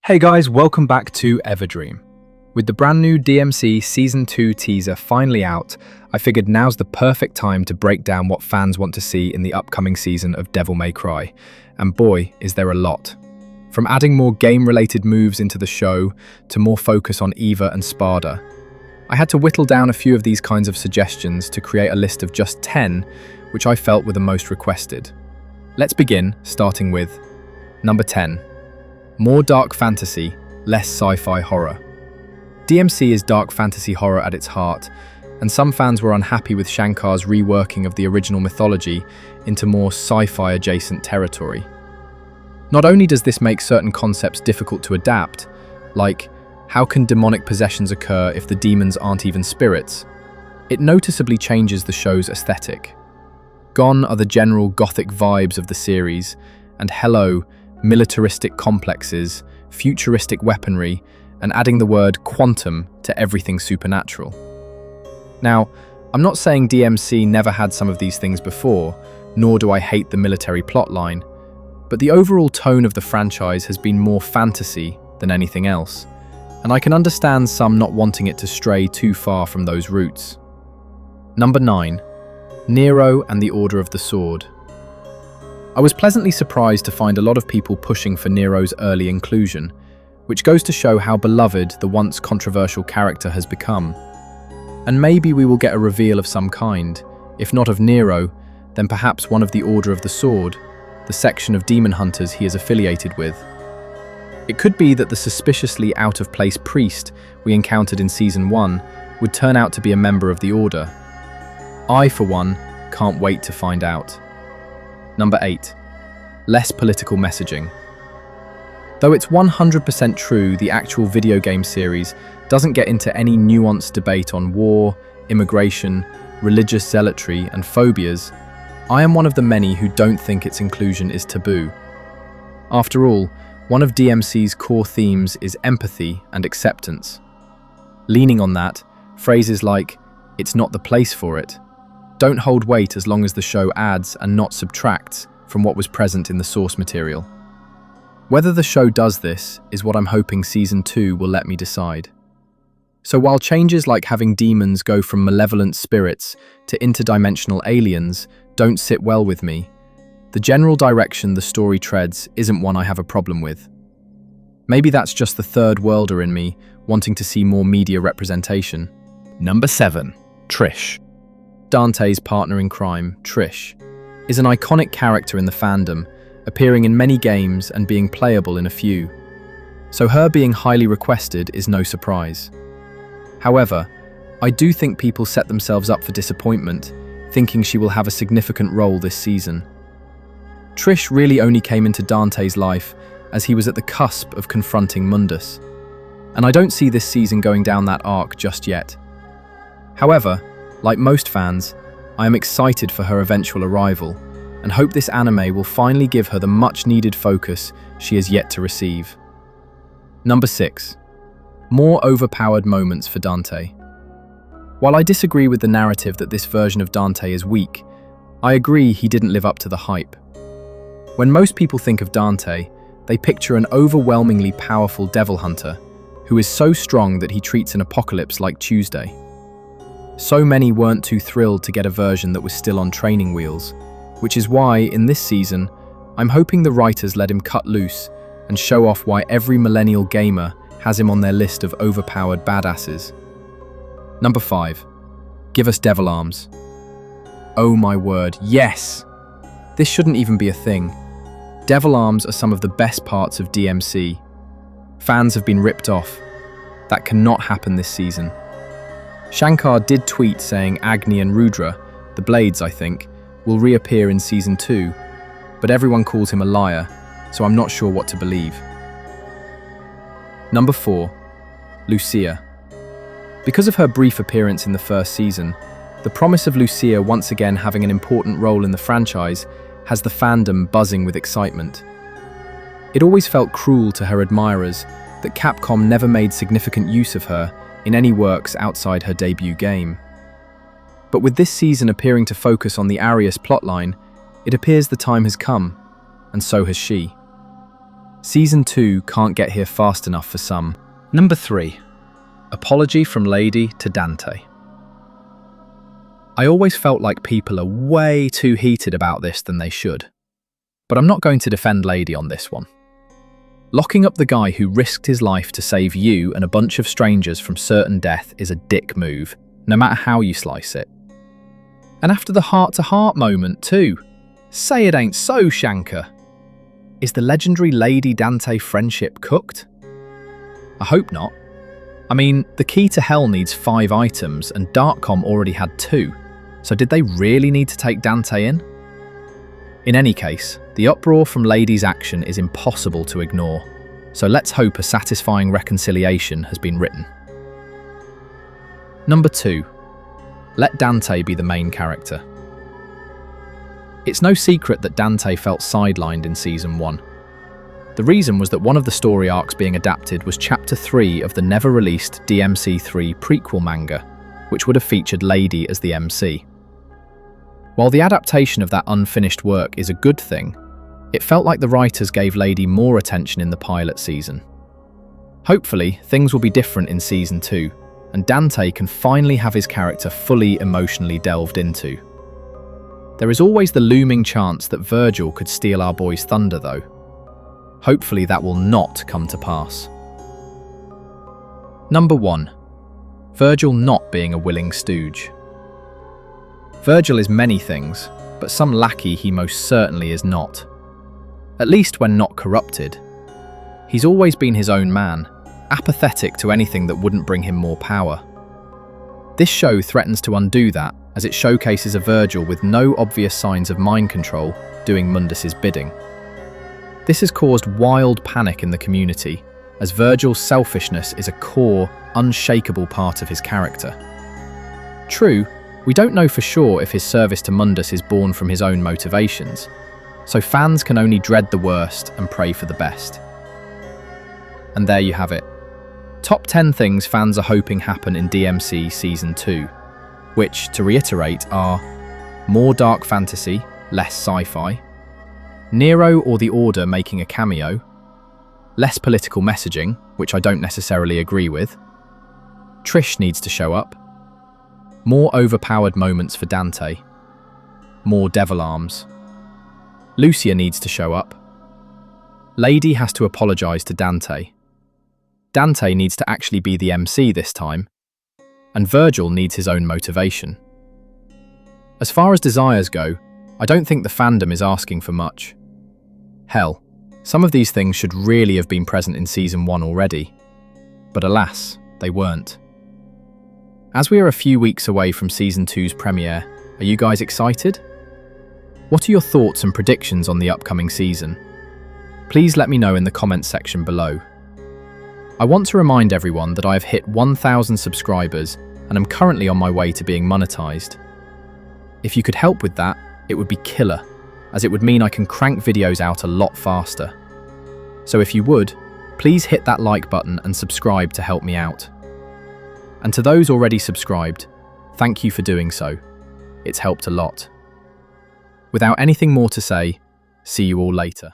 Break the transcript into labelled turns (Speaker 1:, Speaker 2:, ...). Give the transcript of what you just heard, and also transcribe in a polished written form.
Speaker 1: Hey guys, welcome back to Everdream. With the brand new DMC Season 2 teaser finally out, I figured now's the perfect time to break down what fans want to see in the upcoming season of Devil May Cry. And boy, is there a lot. From adding more game-related moves into the show, to more focus on Eva and Sparda. I had to whittle down a few of these kinds of suggestions to create a list of just 10, which I felt were the most requested. Let's begin, starting with number 10. More dark fantasy, less sci-fi horror. DMC is dark fantasy horror at its heart, and some fans were unhappy with Shankar's reworking of the original mythology into more sci-fi adjacent territory. Not only does this make certain concepts difficult to adapt, like how can demonic possessions occur if the demons aren't even spirits, it noticeably changes the show's aesthetic. Gone are the general gothic vibes of the series, and hello, militaristic complexes, futuristic weaponry, and adding the word quantum to everything supernatural. Now, I'm not saying DMC never had some of these things before, nor do I hate the military plotline, but the overall tone of the franchise has been more fantasy than anything else, and I can understand some not wanting it to stray too far from those roots. Number 9. Nero and the Order of the Sword. I was pleasantly surprised to find a lot of people pushing for Nero's early inclusion, which goes to show how beloved the once controversial character has become. And maybe we will get a reveal of some kind, if not of Nero, then perhaps one of the Order of the Sword, the section of demon hunters he is affiliated with. It could be that the suspiciously out-of-place priest we encountered in Season 1 would turn out to be a member of the Order. I, for one, can't wait to find out. Number 8. Less political messaging. Though it's 100% true the actual video game series doesn't get into any nuanced debate on war, immigration, religious zealotry, and phobias, I am one of the many who don't think its inclusion is taboo. After all, one of DMC's core themes is empathy and acceptance. Leaning on that, phrases like, "It's not the place for it," don't hold weight as long as the show adds and not subtracts from what was present in the source material. Whether the show does this is what I'm hoping Season 2 will let me decide. So while changes like having demons go from malevolent spirits to interdimensional aliens don't sit well with me, the general direction the story treads isn't one I have a problem with. Maybe that's just the third worlder in me wanting to see more media representation. Number 7. Trish. Dante's partner in crime, Trish, is an iconic character in the fandom, appearing in many games and being playable in a few. So her being highly requested is no surprise. However, I do think people set themselves up for disappointment, thinking she will have a significant role this season. Trish really only came into Dante's life as he was at the cusp of confronting Mundus, and I don't see this season going down that arc just yet. However, like most fans, I am excited for her eventual arrival and hope this anime will finally give her the much-needed focus she has yet to receive. Number 6. More overpowered moments for Dante. While I disagree with the narrative that this version of Dante is weak, I agree he didn't live up to the hype. When most people think of Dante, they picture an overwhelmingly powerful devil hunter who is so strong that he treats an apocalypse like Tuesday. So many weren't too thrilled to get a version that was still on training wheels, which is why, in this season, I'm hoping the writers let him cut loose and show off why every millennial gamer has him on their list of overpowered badasses. Number 5. Give us devil arms. Oh my word, yes! This shouldn't even be a thing. Devil arms are some of the best parts of DMC. Fans have been ripped off. That cannot happen this season. Shankar did tweet saying Agni and Rudra, the blades I think, will reappear in Season 2, but everyone calls him a liar, so I'm not sure what to believe. Number 4. Lucia. Because of her brief appearance in the first season, the promise of Lucia once again having an important role in the franchise has the fandom buzzing with excitement. It always felt cruel to her admirers that Capcom never made significant use of her in any works outside her debut game. But with this season appearing to focus on the Arius plotline, it appears the time has come, and so has she. Season 2 can't get here fast enough for some. Number 3. Apology from Lady to Dante. I always felt like people are way too heated about this than they should. But I'm not going to defend Lady on this one. Locking up the guy who risked his life to save you and a bunch of strangers from certain death is a dick move, no matter how you slice it. And after the heart-to-heart moment too. Say it ain't so, Shankar. Is the legendary Lady Dante friendship cooked? I hope not. I mean, the key to hell needs 5 items and Darkcom already had 2, so did they really need to take Dante in? In any case, the uproar from Lady's action is impossible to ignore, so let's hope a satisfying reconciliation has been written. Number 2. Let Dante be the main character. It's no secret that Dante felt sidelined in Season 1. The reason was that one of the story arcs being adapted was Chapter 3 of the never-released DMC3 prequel manga, which would have featured Lady as the MC. While the adaptation of that unfinished work is a good thing, it felt like the writers gave Lady more attention in the pilot season. Hopefully, things will be different in Season 2, and Dante can finally have his character fully emotionally delved into. There is always the looming chance that Vergil could steal our boy's thunder though. Hopefully that will not come to pass. Number 1. Vergil not being a willing stooge. Vergil is many things, but some lackey he most certainly is not. At least when not corrupted. He's always been his own man, apathetic to anything that wouldn't bring him more power. This show threatens to undo that, as it showcases a Vergil with no obvious signs of mind control, doing Mundus's bidding. This has caused wild panic in the community, as Vergil's selfishness is a core, unshakable part of his character. True, we don't know for sure if his service to Mundus is born from his own motivations, so fans can only dread the worst and pray for the best. And there you have it. Top 10 things fans are hoping happen in DMC Season 2, which, to reiterate, are more dark fantasy, less sci-fi, Nero or the Order making a cameo, less political messaging, which I don't necessarily agree with, Trish needs to show up, more overpowered moments for Dante, more devil arms, Lucia needs to show up, Lady has to apologise to Dante, Dante needs to actually be the MC this time, and Vergil needs his own motivation. As far as desires go, I don't think the fandom is asking for much. Hell, some of these things should really have been present in Season 1 already, but alas, they weren't. As we are a few weeks away from Season 2's premiere, are you guys excited? What are your thoughts and predictions on the upcoming season? Please let me know in the comments section below. I want to remind everyone that I have hit 1,000 subscribers and am currently on my way to being monetized. If you could help with that, it would be killer, as it would mean I can crank videos out a lot faster. So if you would, please hit that like button and subscribe to help me out. And to those already subscribed, thank you for doing so. It's helped a lot. Without anything more to say, see you all later.